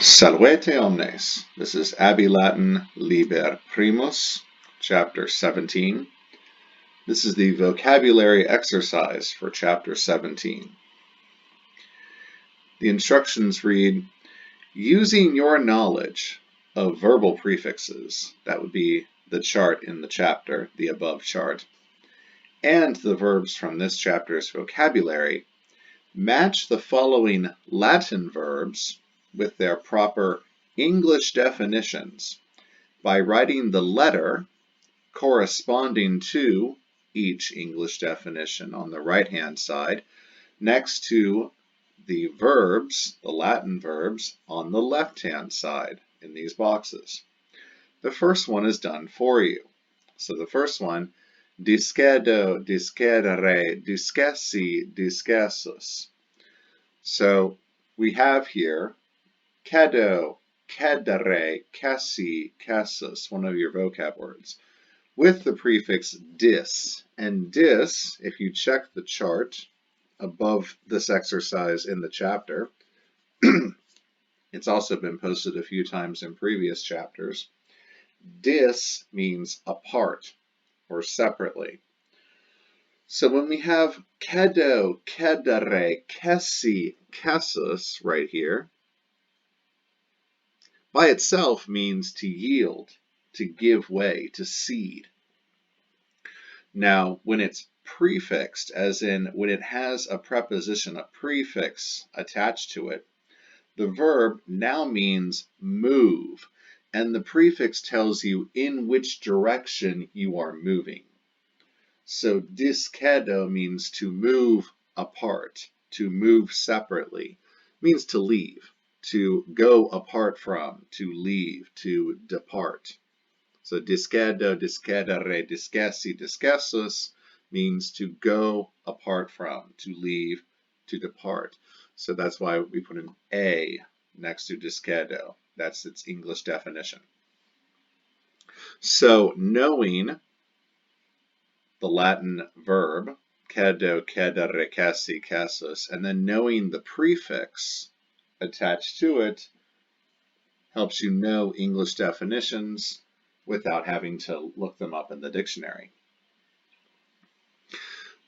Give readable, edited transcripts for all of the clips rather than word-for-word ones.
Salvete omnes. This is Abbey Latin Liber Primus, chapter 17. This is the vocabulary exercise for chapter 17. The instructions read, using your knowledge of verbal prefixes, that would be the chart in the chapter, the above chart, and the verbs from this chapter's vocabulary, match the following Latin verbs with their proper English definitions by writing the letter corresponding to each English definition on the right-hand side next to the verbs, the Latin verbs, on the left-hand side in these boxes. The first one is done for you. So the first one, discedo, discedere, discessi, discessus. So we have here cedo, cedere, cessi, cessus, one of your vocab words, with the prefix dis. And dis, if you check the chart above this exercise in the chapter, it's also been posted a few times in previous chapters, dis means apart or separately. So when we have cedo, cedere, cessi, cessus right here, by itself means to yield, to give way, to cede. Now, when it's prefixed, as in when it has a preposition, a prefix attached to it, the verb now means move, and the prefix tells you in which direction you are moving. So discedo means to move apart, to move separately, means to leave, to go apart from, to leave, to depart. So discedo, discedere, discessi, discessus means to go apart from, to leave, to depart. So that's why we put an A next to discedo. That's its English definition. So knowing the Latin verb, cedo, cedere, cessi, cessus, and then knowing the prefix attached to it helps you know English definitions without having to look them up in the dictionary.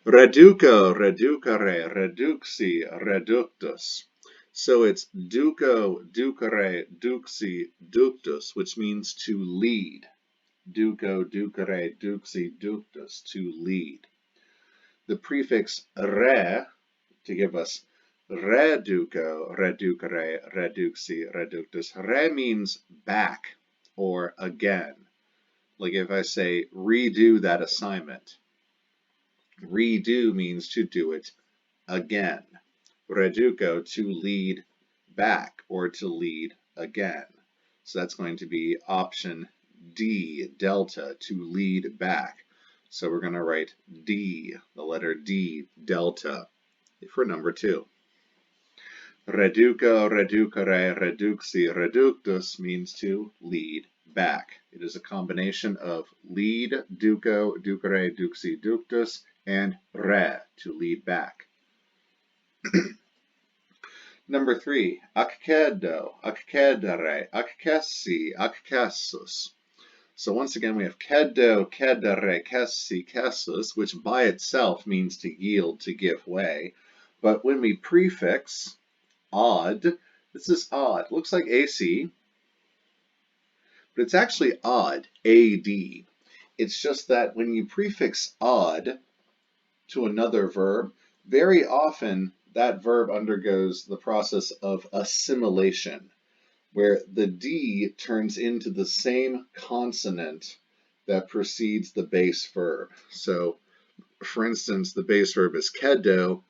Reduco, reducere, reduxi, reductus. So it's duco, ducere, duxi, ductus, which means to lead. Duco, ducere, duxi, ductus, to lead. The prefix re, to give us reduco, reducere, reduxi, reductus. Re means back or again. Like if I say redo that assignment. Redo means to do it again. Reduco, to lead back or to lead again. So that's going to be option D, delta, to lead back. So we're going to write D, the letter D, delta, for number 2. Reduco, reducere, reduxi, reductus means to lead back. It is a combination of lead, duco, ducere, duxi, ductus, and re, to lead back. Number 3, accedo, accedere, accessi, accessus. So once again, we have cedo, cedere, cessi, cessus, which by itself means to yield, to give way. But when we prefix odd, this is odd. Looks like AC, but it's actually odd, AD. It's just that when you prefix odd to another verb, very often that verb undergoes the process of assimilation, where the D turns into the same consonant that precedes the base verb. So, for instance, the base verb is cedo.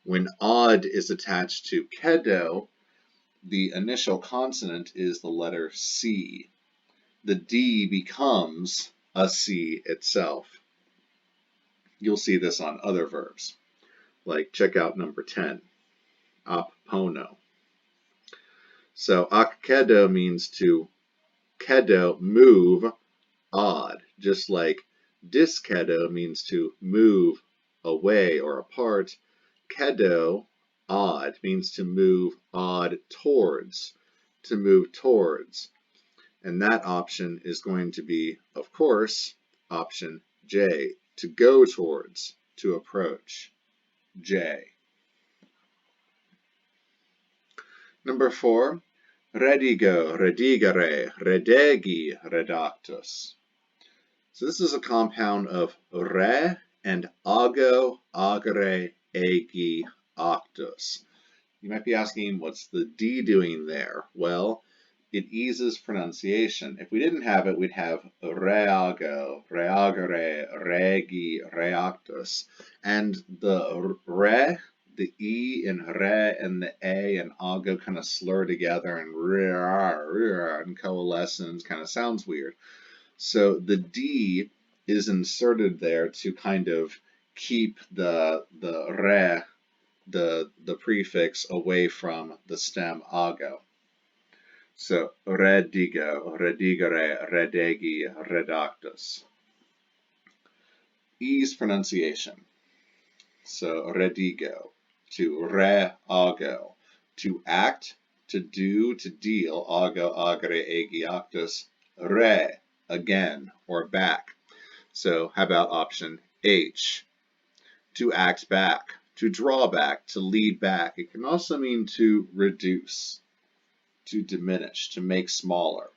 When odd is attached to cedo, the initial consonant is the letter C. The D becomes a C itself. You'll see this on other verbs, like check out number 10, appono. So accedo means to cedo, move, odd, just like discedo means to move away or apart. Cedo, odd, means to move odd towards. to move towards. And that option is going to be, of course, option J, to go towards, to approach. J. Number 4, redigo, redigere, redegi, redactus. So this is a compound of re and ago, agere, egi, actus. You might be asking, what's the D doing there? Well, it eases pronunciation. If we didn't have it, we'd have reago, reagere, regi, reactus. And the re, the E in re and the A and ago kind of slur together and coalesce and kind of sounds weird. So the D is inserted there to kind of keep the re, the prefix, away from the stem ago. So redigo, redigere, redegi, redactus. Ease pronunciation. So redigo, to reago, to act, to do, to deal, ago, agere, egi, actus, re, again, or back. So how about option H? To act back, to draw back, to lead back. It can also mean to reduce, to diminish, to make smaller.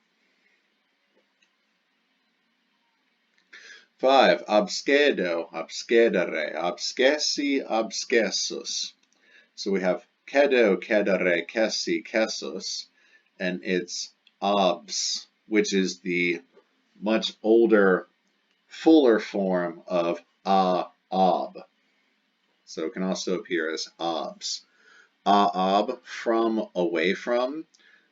5, abscedo, abscedere, abscessi, abscessus. So we have cedo, cedere, cessi, cessus, and it's abs, which is the much older, fuller form of ab. So it can also appear as abs. Ab, from, away from.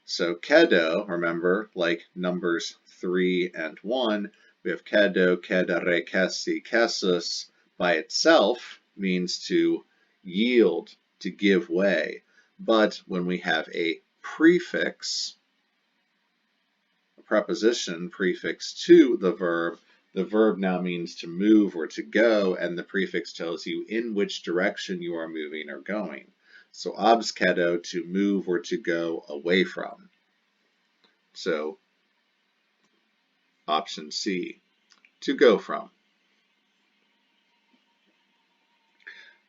So cedo, remember, like numbers 3 and 1, we have cedo, cedere, cessi, cessus. By itself means to yield, to give way. But when we have a prefix, a preposition prefix to the verb now means to move or to go, and the prefix tells you in which direction you are moving or going. So abscedo, to move or to go away from. So option C, to go from.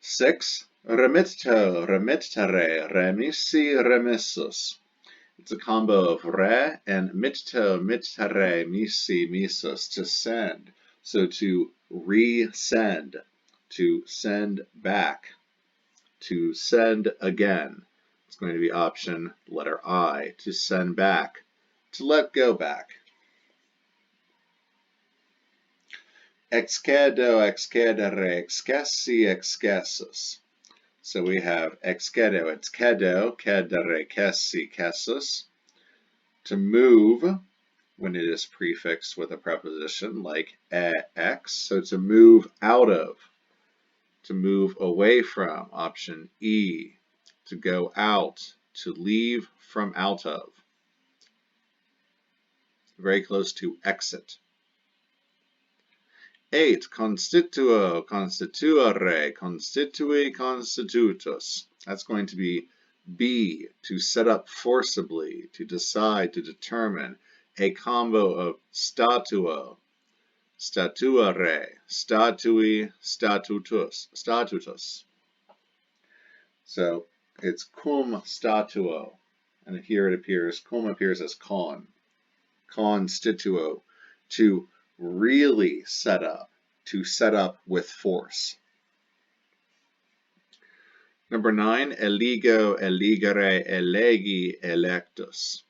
6, remitto, remittere, remissi, remissus. It's a combo of re and mitto, mittere, missi, missus, to send. So to resend, to send back, to send again. It's going to be option letter I, to send back, to let go back. Excedo, excedere, excessi, excessus. So we have excedo, it's cedo, cedere, cessi, cessus. To move, when it is prefixed with a preposition like ex, so to move out of, to move away from, option E. To go out, to leave from out of. Very close to exit. 8, constituo, constituere, constitui, constitutus. That's going to be, to set up forcibly, to decide, to determine. A combo of statuo, statuare, statui, statutus. So it's cum statuo, and here it appears, cum appears as con. Constituo, to really set up, to set up with force. Number 9, eligo, eligere, elegi, electus.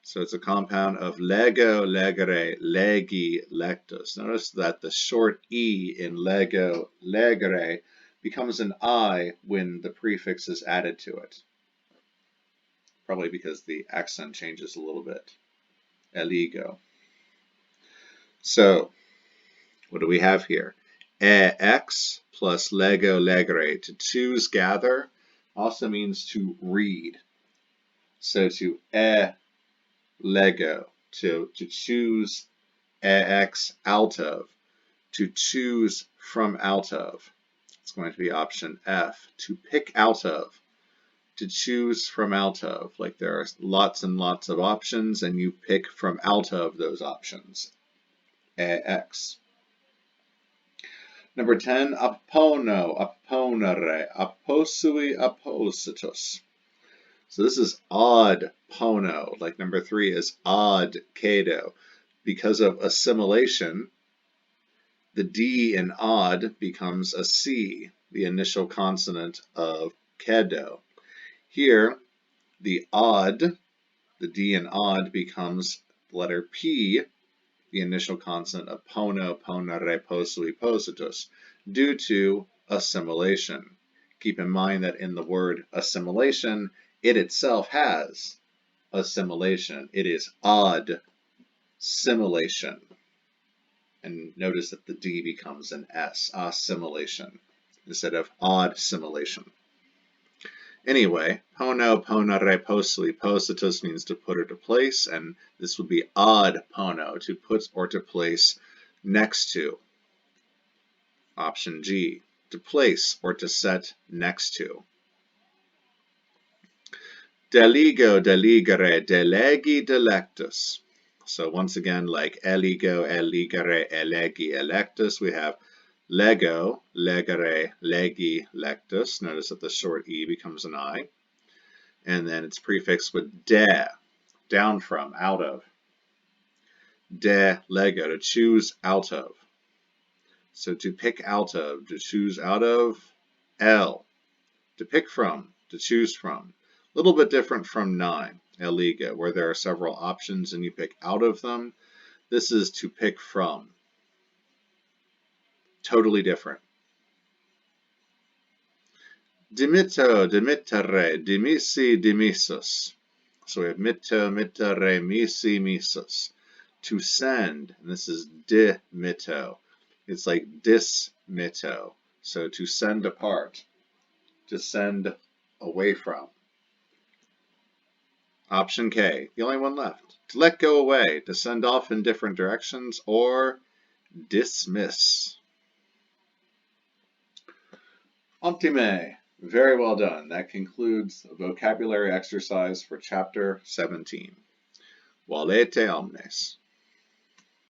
So it's a compound of lego, legere, legi, lectus. Notice that the short E in lego, legere becomes an I when the prefix is added to it. Probably because the accent changes a little bit. Eligo. So, what do we have here? Ex plus lego, legere, to choose, gather, also means to read. So to lego, to choose ex, out of, to choose from out of. It's going to be option F, to pick out of, to choose from out of. Like there are lots and lots of options, and you pick from out of those options. AX. Number 10, appono, apponere, apposui, appositus. So this is odd pono, like number 3 is odd cedo. Because of assimilation, the D in odd becomes a C, the initial consonant of cedo. Here, the odd, the D in odd becomes the letter P, the initial consonant of pono, ponere, posui, positus, due to assimilation. Keep in mind that in the word assimilation, it itself has assimilation. It is odd simulation. And notice that the D becomes an S, assimilation, instead of odd simulation. Anyway, pono, ponere, posui, positus means to put or to place, and this would be odd pono, to put or to place next to. Option G, to place or to set next to. Deligo, deligere, delegi, delectus. So once again, like eligo, eligere, elegi, electus, we have lego, legere, legi, lectus. Notice that the short E becomes an I. And then it's prefixed with de, down from, out of. De lego, to choose out of. So to pick out of, to choose out of. L, to pick from, to choose from. A little bit different from 9, eliga, where there are several options and you pick out of them. This is to pick from. Totally different. Dimitto, dimittere, dimissi, dimissus. So we have mitto, mittere, misi, misus. To send, and this is dimitto. It's like dismitto. So to send apart, to send away from. Option K, the only one left. To let go away, to send off in different directions, or dismiss. Ottime. Very well done. That concludes the vocabulary exercise for Chapter 17. Valete omnes.